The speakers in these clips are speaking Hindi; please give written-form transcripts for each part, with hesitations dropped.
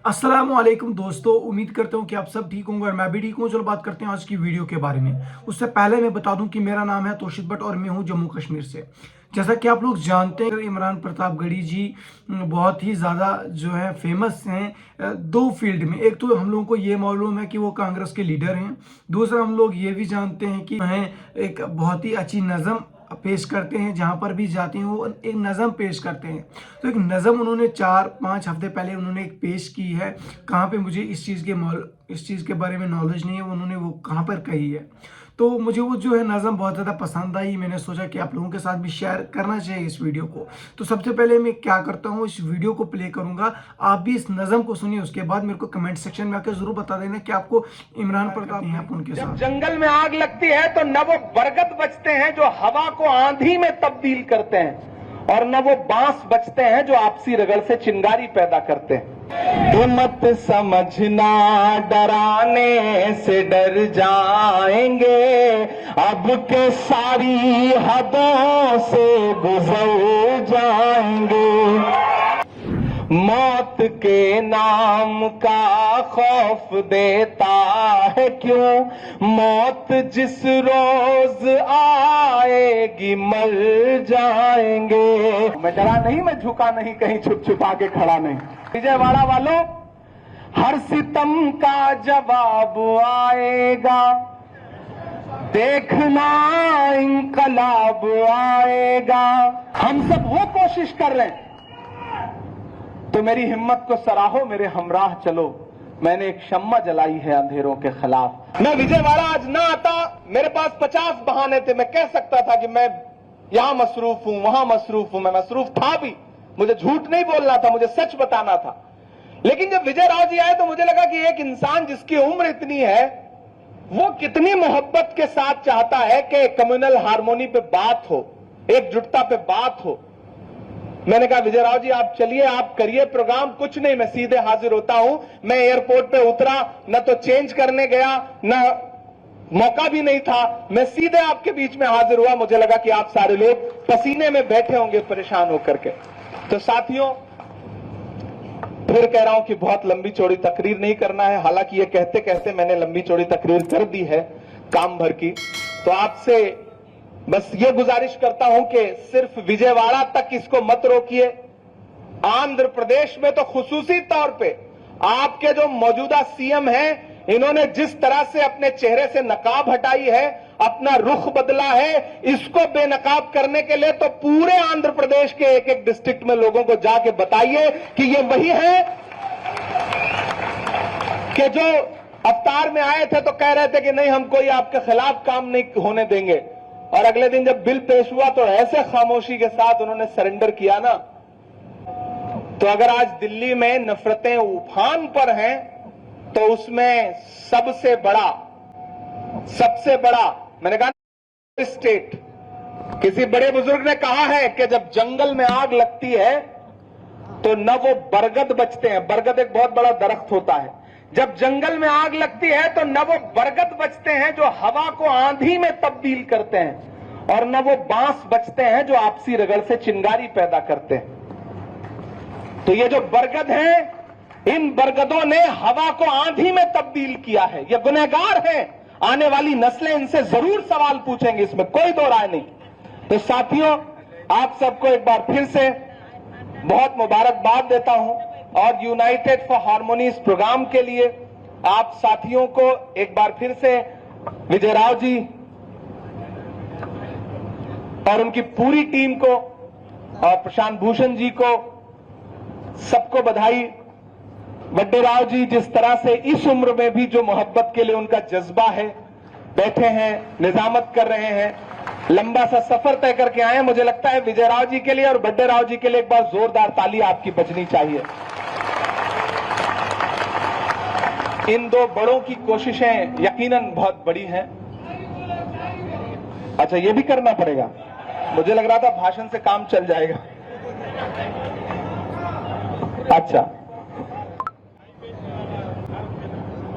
अस्सलामुअलैकुम दोस्तों, उम्मीद करता हूँ कि आप सब ठीक होंगे और मैं भी ठीक हूँ। चलो बात करते हैं आज की वीडियो के बारे में। उससे पहले मैं बता दूं कि मेरा नाम है तौशीद भट्ट और मैं हूँ जम्मू कश्मीर से। जैसा कि आप लोग जानते हैं, इमरान प्रतापगढ़ी जी बहुत ही ज़्यादा जो है फेमस हैं दो फील्ड में। एक तो हम लोगों को ये मालूम है कि वो कांग्रेस के लीडर हैं। दूसरा, हम लोग ये भी जानते हैं कि वह एक बहुत ही अच्छी नज़म पेश करते हैं। जहाँ पर भी जाते हैं वो एक नज़म पेश करते हैं। तो एक नज़म उन्होंने 4-5 हफ्ते पहले उन्होंने एक पेश की है। कहाँ पे, मुझे इस चीज़ के बारे में नॉलेज नहीं है उन्होंने वो कहाँ पर कही है। तो मुझे वो जो है नज़म बहुत ज़्यादा पसंद आई। मैंने सोचा कि आप लोगों के साथ भी शेयर करना चाहिए इस वीडियो को। तो सबसे पहले मैं क्या करता हूँ, इस वीडियो को प्ले करूँगा, आप भी इस नज़म को सुनिए। उसके बाद मेरे को कमेंट सेक्शन में आकर जरूर बता देना कि आपको इमरान प्रताप हैं आप उनके साथ। जंगल में आग लगती है तो न वो बरगद बचते हैं जो हवा को आंधी में तब्दील करते हैं, और न वो बांस बचते हैं जो आपसी रगड़ से चिंगारी पैदा करते हैं। हिम्मत समझना, डराने से डर जाएंगे, अब के सारी हदों से गुजर जाएंगे। मौत के नाम का खौफ देता है क्यों, मौत जिस रोज आएगी मर जाएंगे। मैं डरा नहीं, मैं झुका नहीं, कहीं छुप छुपा के खड़ा नहीं। विजयवाड़ा वालों, हर सितम का जवाब आएगा, देखना इंकलाब आएगा। हम सब वो कोशिश कर रहे हैं, तो मेरी हिम्मत को सराहो, मेरे हमराह चलो। मैंने एक शम्मा जलाई है अंधेरों के खिलाफ। मैं विजयवाड़ा आज ना आता, मेरे पास 50 बहाने थे। मैं कह सकता था कि मैं यहां मसरूफ हूं, वहां मसरूफ हूं। मैं मसरूफ था भी, मुझे झूठ नहीं बोलना था, मुझे सच बताना था। लेकिन जब विजय राव जी आए तो मुझे लगा कि एक इंसान जिसकी उम्र इतनी है, वो कितनी मोहब्बत के साथ चाहता है कि कम्युनल हार्मोनी पे बात हो, एकजुटता पे बात हो। मैंने कहा विजय राव जी आप चलिए, आप करिए प्रोग्राम। कुछ नहीं, मैं सीधे हाजिर होता हूं। मैं एयरपोर्ट पे उतरा, न तो चेंज करने गया, न मौका भी नहीं था। मैं सीधे आपके बीच में हाजिर हुआ। मुझे लगा कि आप सारे लोग पसीने में बैठे होंगे परेशान होकर के। तो साथियों, फिर कह रहा हूं कि बहुत लंबी चौड़ी तकरीर नहीं करना है। हालांकि ये कहते कहते मैंने लंबी चौड़ी तकरीर कर दी है काम भर की। तो आपसे बस ये गुजारिश करता हूं कि सिर्फ विजयवाड़ा तक इसको मत रोकिए। आंध्र प्रदेश में तो खुसूसी तौर पे आपके जो मौजूदा सीएम हैं, इन्होंने जिस तरह से अपने चेहरे से नकाब हटाई है, अपना रुख बदला है, इसको बेनकाब करने के लिए तो पूरे आंध्र प्रदेश के एक एक डिस्ट्रिक्ट में लोगों को जाके बताइए कि ये वही है कि जो अवतार में आए थे तो कह रहे थे कि नहीं, हम कोई आपके खिलाफ काम नहीं होने देंगे, और अगले दिन जब बिल पेश हुआ तो ऐसे खामोशी के साथ उन्होंने सरेंडर किया ना। तो अगर आज दिल्ली में नफरतें उफान पर हैं, तो उसमें सबसे बड़ा मैंने कहा स्टेट। किसी बड़े बुजुर्ग ने कहा है कि जब जंगल में आग लगती है तो न वो बरगद बचते हैं। बरगद एक बहुत बड़ा दरख्त होता है। जब जंगल में आग लगती है तो न वो बरगद बचते हैं जो हवा को आंधी में तब्दील करते हैं, और न वो बांस बचते हैं जो आपसी रगड़ से चिंगारी पैदा करते हैं। तो ये जो बरगद हैं, इन बरगदों ने हवा को आंधी में तब्दील किया है। ये गुनहगार हैं। आने वाली नस्लें इनसे जरूर सवाल पूछेंगी, इसमें कोई दो राय नहीं। तो साथियों, आप सबको एक बार फिर से बहुत मुबारकबाद देता हूं, और यूनाइटेड फॉर हार्मोनी इस प्रोग्राम के लिए आप साथियों को एक बार फिर से विजय राव जी और उनकी पूरी टीम को और प्रशांत भूषण जी को सबको बधाई। बड्डे राव जी जिस तरह से इस उम्र में भी जो मोहब्बत के लिए उनका जज्बा है, बैठे हैं, निजामत कर रहे हैं, लंबा सा सफर तय करके आए हैं। मुझे लगता है विजय राव जी के लिए और बड्डे राव जी के लिए एक बार जोरदार ताली आपकी बजनी चाहिए। इन दो बड़ों की कोशिशें यकीनन बहुत बड़ी हैं। अच्छा, ये भी करना पड़ेगा। मुझे लग रहा था भाषण से काम चल जाएगा।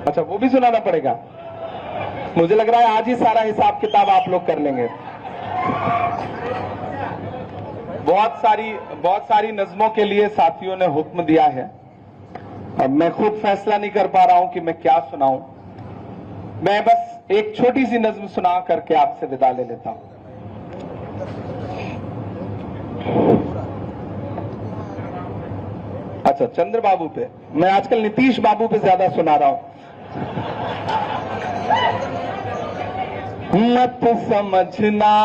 अच्छा, वो भी सुनाना पड़ेगा। मुझे लग रहा है आज ही सारा हिसाब किताब आप लोग कर लेंगे। बहुत सारी नज़्मों के लिए साथियों ने हुक्म दिया है। अब मैं खुद फैसला नहीं कर पा रहा हूं कि मैं क्या सुनाऊं। मैं बस एक छोटी सी नज्म सुना करके आपसे विदा ले लेता हूं। अच्छा, चंद्र बाबू पे, मैं आजकल नीतीश बाबू पे ज्यादा सुना रहा हूं। मत समझना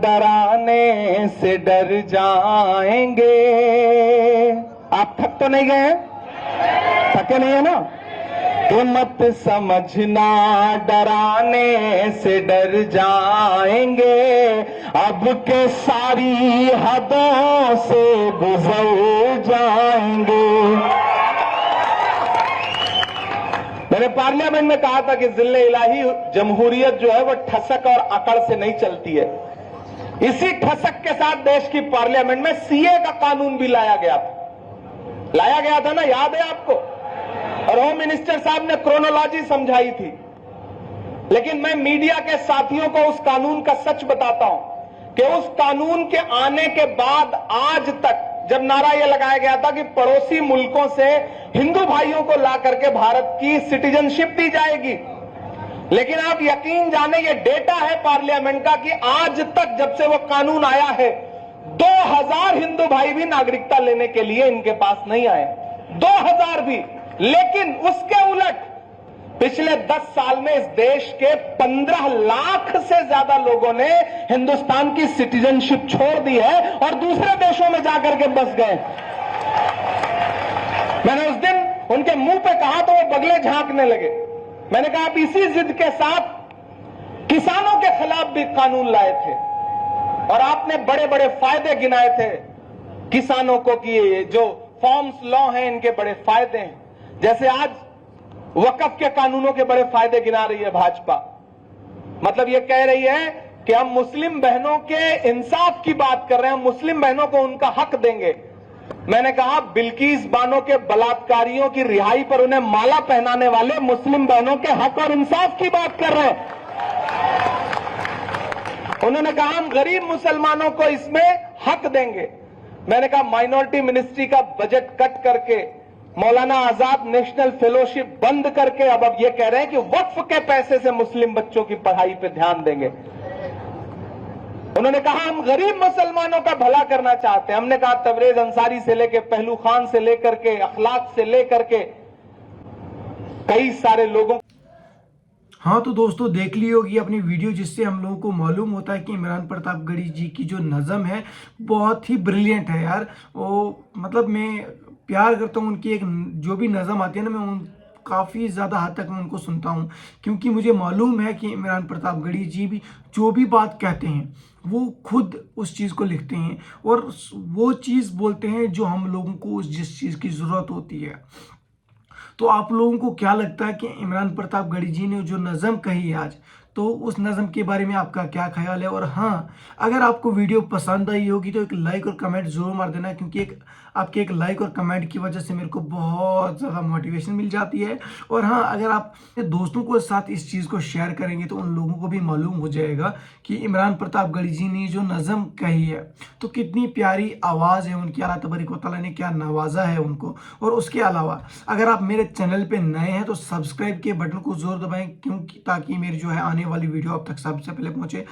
डराने से डर जाएंगे। आप थक तो नहीं गए हैं? थके नहीं है ना? तो मत समझना डराने से डर जाएंगे, अब के सारी हदों से गुजर जाएंगे। मैंने पार्लियामेंट में कहा था कि जिले इलाही जमहूरियत जो है वो ठसक और अकड़ से नहीं चलती है। इसी ठसक के साथ देश की पार्लियामेंट में सीए का कानून भी लाया गया था ना, याद है आपको? और होम मिनिस्टर साहब ने क्रोनोलॉजी समझाई थी। लेकिन मैं मीडिया के साथियों को उस कानून का सच बताता हूं कि उस कानून के आने के बाद आज तक, जब नारा यह लगाया गया था कि पड़ोसी मुल्कों से हिंदू भाइयों को ला करके भारत की सिटीजनशिप दी जाएगी, लेकिन आप यकीन जाने ये डेटा है पार्लियामेंट का कि आज तक जब से वो कानून आया है 2000 हिंदू भाई भी नागरिकता लेने के लिए इनके पास नहीं आए, 2000 भी। लेकिन उसके उलट पिछले 10 साल में इस देश के 15 लाख से ज्यादा लोगों ने हिंदुस्तान की सिटीजनशिप छोड़ दी है और दूसरे देशों में जाकर के बस गए। मैंने उस दिन उनके मुंह पे कहा तो वो बगले झांकने लगे। मैंने कहा आप इसी जिद के साथ किसानों के खिलाफ भी कानून लाए थे और आपने बड़े बड़े फायदे गिनाए थे किसानों को कि ये जो फॉर्म्स लॉ हैं इनके बड़े फायदे हैं। जैसे आज वक्फ के कानूनों के बड़े फायदे गिना रही है भाजपा। मतलब ये कह रही है कि हम मुस्लिम बहनों के इंसाफ की बात कर रहे हैं, हम मुस्लिम बहनों को उनका हक देंगे। मैंने कहा बिल्किस बानो के बलात्कारियों की रिहाई पर उन्हें माला पहनाने वाले मुस्लिम बहनों के हक और इंसाफ की बात कर रहे हैं। उन्होंने कहा हम गरीब मुसलमानों को इसमें हक देंगे। मैंने कहा माइनॉरिटी मिनिस्ट्री का बजट कट करके, मौलाना आजाद नेशनल फेलोशिप बंद करके अब ये कह रहे हैं कि वक्फ के पैसे से मुस्लिम बच्चों की पढ़ाई पे ध्यान देंगे। उन्होंने कहा हम गरीब मुसलमानों का भला करना चाहते हैं। हमने कहा तबरेज अंसारी से लेकर, पहलू खान से लेकर के, अखलाक से लेकर के कई सारे लोगों। हाँ तो दोस्तों देख ली होगी अपनी वीडियो, जिससे हम लोगों को मालूम होता है कि इमरान प्रतापगढ़ी जी की जो नज़म है बहुत ही ब्रिलियंट है यार। वो मतलब मैं प्यार करता हूँ उनकी, एक जो भी नज़म आती है ना, मैं उन काफ़ी ज़्यादा हद तक मैं उनको सुनता हूँ, क्योंकि मुझे मालूम है कि इमरान प्रतापगढ़ी जी भी जो भी बात कहते हैं वो खुद उस चीज़ को लिखते हैं और वो चीज़ बोलते हैं जो हम लोगों को जिस चीज़ की ज़रूरत होती है। तो आप लोगों को क्या लगता है कि इमरान प्रतापगढ़ी जी ने जो नज़म कही है आज, तो उस नज़म के बारे में आपका क्या ख्याल है? और हाँ, अगर आपको वीडियो पसंद आई होगी तो एक लाइक और कमेंट ज़रूर मार देना, क्योंकि आपके एक लाइक और कमेंट की वजह से मेरे को बहुत ज़्यादा मोटिवेशन मिल जाती है। और हाँ, अगर आप दोस्तों के साथ इस चीज़ को शेयर करेंगे तो उन लोगों को भी मालूम हो जाएगा कि इमरान प्रतापगढ़ी जी ने जो नज़म कही है तो कितनी प्यारी आवाज़ है उनकी, अल्लाह तबारक व तआला ने क्या नवाजा है उनको। और उसके अलावा अगर आप मेरे चैनल पे नए हैं तो सब्सक्राइब के बटन को ज़रूर दबाएं, क्योंकि ताकि मेरी जो है आने वाली वीडियो आप तक सबसे पहले पहुंचे,